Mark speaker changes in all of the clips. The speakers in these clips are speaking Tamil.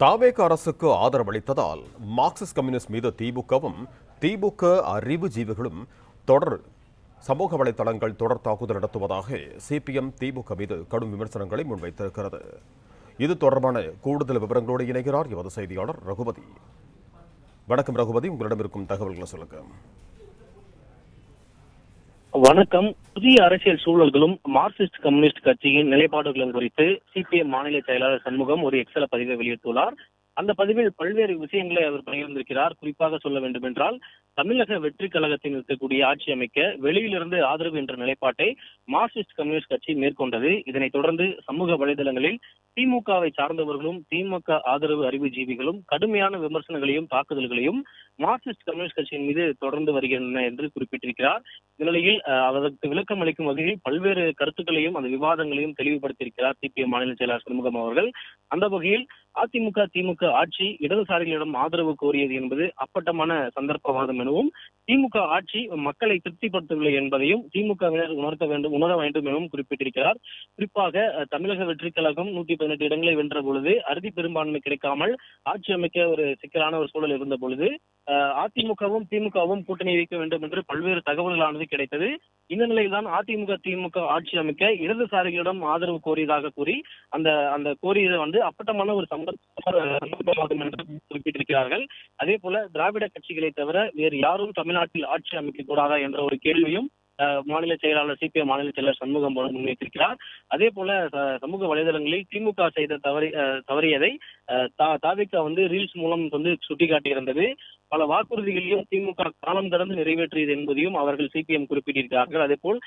Speaker 1: தாவேக அரசுக்கு ஆதரவளித்ததால் மார்க்சிஸ்ட் கம்யூனிஸ்ட் மீது திமுக அறிவுஜீவிகளும் தொடர் சமூக வலைதளங்கள் தொடர் தாக்குதல் நடத்துவதாக சிபிஎம் திமுக மீது கடும் விமர்சனங்களை முன்வைத்திருக்கிறது. இது தொடர்பான கூடுதல் விவரங்களோடு இணைகிறார் எமது செய்தியாளர் ரகுபதி. வணக்கம் ரகுபதி, உங்களிடம் இருக்கும் தகவல்களை சொல்லுங்க.
Speaker 2: வணக்கம். புதிய அரசியல் சூழல்களும் மார்க்சிஸ்ட் கம்யூனிஸ்ட் கட்சியின் நிலைப்பாடுகளும் குறித்து சிபிஎம் மாநில செயலாளர் சண்முகம் ஒரு எக்ஸல பதிவை வெளியிட்டுள்ளார். அந்த பதிவில் பல்வேறு விஷயங்களை அவர் பகிர்ந்திருக்கிறார். குறிப்பாக சொல்ல வேண்டும் என்றால், தமிழக வெற்றி கழகத்தில் இருக்கக்கூடிய ஆட்சி அமைக்க வெளியிலிருந்து ஆதரவு என்ற நிலைப்பாட்டை மார்க்சிஸ்ட் கம்யூனிஸ்ட் கட்சி மேற்கொண்டது. இதனைத் தொடர்ந்து சமூக வலைதளங்களில் திமுகவை சார்ந்தவர்களும் திமுக ஆதரவு அறிவுஜீவிகளும் கடுமையான விமர்சனங்களையும் தாக்குதல்களையும் மார்க்சிஸ்ட் கம்யூனிஸ்ட் கட்சியின் மீது தொடர்ந்து வருகின்றன என்று குறிப்பிட்டிருக்கிறார். இந்நிலையில் அதற்கு விளக்கம் அளிக்கும் வகையில் பல்வேறு கருத்துக்களையும் அந்த விவாதங்களையும் தெளிவுபடுத்தியிருக்கிறார் சிபிஎம் மாநில செயலாளர் சண்முகம் அவர்கள். அந்த வகையில் அதிமுக திமுக ஆட்சி இடதுசாரிகளிடம் ஆதரவு கோரியது என்பது அப்பட்டமான சந்தர்ப்பவாதம் எனவும், திமுக ஆட்சி மக்களை திருப்திப்படுத்தவில்லை என்பதையும் திமுகவினர் உணர வேண்டும் எனவும் குறிப்பிட்டிருக்கிறார். குறிப்பாக தமிழக வெற்றி கழகம் 118 இடங்களை வென்ற பொழுது அறுதி பெரும்பான்மை கிடைக்காமல் ஆட்சி அமைக்க ஒரு சிக்கலான ஒரு சூழல் இருந்த பொழுது அதிமுகவும் திமுகவும் கூட்டணி வைக்க வேண்டும் என்று பல்வேறு தகவல்களானது கிடைத்தது. இந்த நிலையில்தான் அதிமுக திமுக ஆட்சி அமைக்க இடதுசாரிகளிடம் ஆதரவு கோரியதாக கூறி அந்த கோரியதை அப்பட்டமான ஒரு சந்தர்ப்பவாதம் என்று குறிப்பிட்டிருக்கிறார்கள். அதே போல திராவிட கட்சிகளை தவிர வேறு யாரும் தமிழ்நாட்டில் ஆட்சி அமைக்க கூடாதா என்ற ஒரு கேள்வியும் மாநில செயலாளர் சிபிஎம் மாநில செயலாளர் சண்முகம் முன்வைத்திருக்கிறார். அதே போல சமூக வலைதளங்களில் திமுக செய்த தவறியதை தாவேகா ரீல்ஸ் மூலம் சுட்டிக்காட்டியிருந்தது. பல வாக்குறுதிகளையும் திமுக காலம் கடந்து நிறைவேற்றியது என்பதையும் அவர்கள் சிபிஎம் குறிப்பிட்டிருக்கிறார்கள். அதே போல்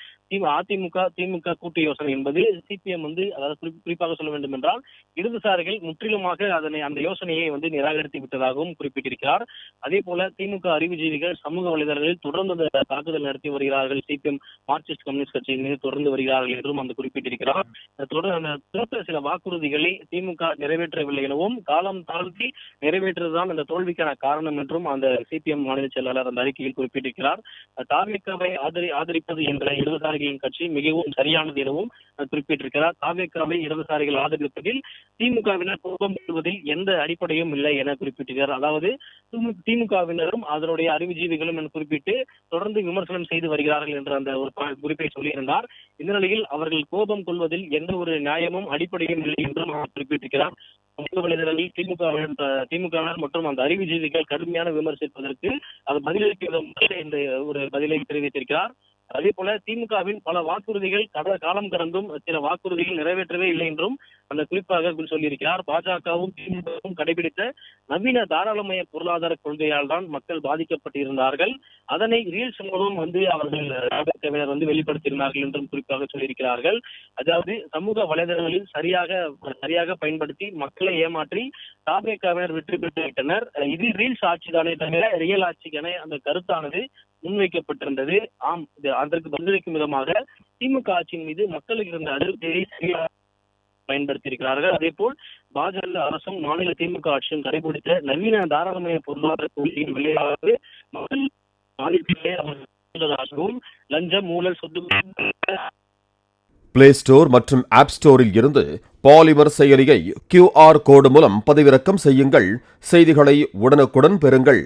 Speaker 2: அதிமுக திமுக கூட்டு யோசனை என்பது சிபிஎம் அதாவது குறிப்பாக சொல்ல வேண்டும் என்றால் இடதுசாரிகள் முற்றிலுமாக அந்த யோசனையை நிராகரித்து விட்டதாகவும் குறிப்பிட்டிருக்கிறார். அதே போல திமுக அறிவுஜீவிகள் சமூக வலைதளங்களில் தொடர்ந்து தாக்குதல் நடத்தி வருகிறார்கள். சிபிஎம் மார்க்சிஸ்ட் கம்யூனிஸ்ட் கட்சியின் மீது தொடர்ந்து வருகிறார்கள் என்றும் குறிப்பிட்டிருக்கிறார். தொடர்ந்து சில வாக்குறுதிகளை திமுக நிறைவேற்றவில்லை எனவும், காலம் தாழ்த்தி நிறைவேற்றுவதுதான் அந்த தோல்விக்கான காரணம் என்றும் அந்த சிபிஎம் மாநில செயலாளர் அந்த அறிக்கையில் குறிப்பிட்டிருக்கிறார். தாவேகாவை ஆதரிப்பது என்ற இடதுசாரிகளின் கட்சி மிகவும் சரியானது எனவும் குறிப்பிட்டிருக்கிறார். தாவேகாவை இடதுசாரிகள் ஆதரிப்பதில் திமுகவினர் கோபம் கொள்வதில் எந்த அடிப்படையும் இல்லை என குறிப்பிட்டிருக்கிறார். அதாவது திமுகவினரும் அதனுடைய அறிவுஜீவிகளும் என குறிப்பிட்டு தொடர்ந்து விமர்சனம் செய்து வருகிறார்கள் என்ற அந்த ஒரு குறிப்பை சொல்லியிருந்தார். இந்த நிலையில் அவர்கள் கோபம் கொள்வதில் எந்த ஒரு நியாயமும் அடிப்படையும் இல்லை என்றும் அவர் குறிப்பிட்டிருக்கிறார். சமூக வலைதளங்களில் திமுகவினர் மற்றும் அந்த அறிவுஜீவிகள் கடுமையான விமர்சிப்பதற்கு அது பதிலளிக்க இந்த ஒரு பதிலை தெரிவித்திருக்கிறார். அதே போல திமுகவின் பல வாக்குறுதிகள் காலம் கடந்தும் சில வாக்குறுதிகள் நிறைவேற்றவே இல்லை என்றும் அந்த குறிப்பாக சொல்லியிருக்கிறார். பாஜகவும் திமுகவும் கடைபிடித்த நவீன தாராளமய பொருளாதார கொள்கையால் தான் மக்கள் பாதிக்கப்பட்டிருந்தார்கள். அதனை ரீல்ஸ் மூலம் அவர்கள் வெளிப்படுத்தியிருந்தார்கள் என்றும் குறிப்பாக சொல்லியிருக்கிறார்கள். அதாவது சமூக வலைதளங்களில் சரியாக பயன்படுத்தி மக்களை ஏமாற்றி தாவேகாவினர் வெற்றி பெற்று விட்டனர். இது ரீல்ஸ் ஆட்சி தானே தவிர ரியல் ஆட்சிக்கான அந்த கருத்தானது முன்வைக்கப்பட்டிருந்தது. ஆம், அதற்கு பதிலளிக்கும் விதமாக திமுக ஆட்சியின் மீது மக்களுக்கு இருந்த அதிருப்தியை சரியாக பயன்படுத்தியிருக்கிறார்கள். அதே போல் பாஜக அரசும் மாநில திமுக ஆட்சியும் கடைபிடித்த நவீன தாராளமய பொருளாதார கொள்கையின் விளைவாக மக்கள் பாதிப்பிலேயும் லஞ்சம் ஊழல் சொத்து
Speaker 1: பிளே ஸ்டோர் மற்றும் ஆப் ஸ்டோரில் இருந்து பாலிமர் செயலியை QR கோடு மூலம் பதிவிறக்கம் செய்யுங்கள். செய்திகளை உடனுக்குடன் பெறுங்கள்.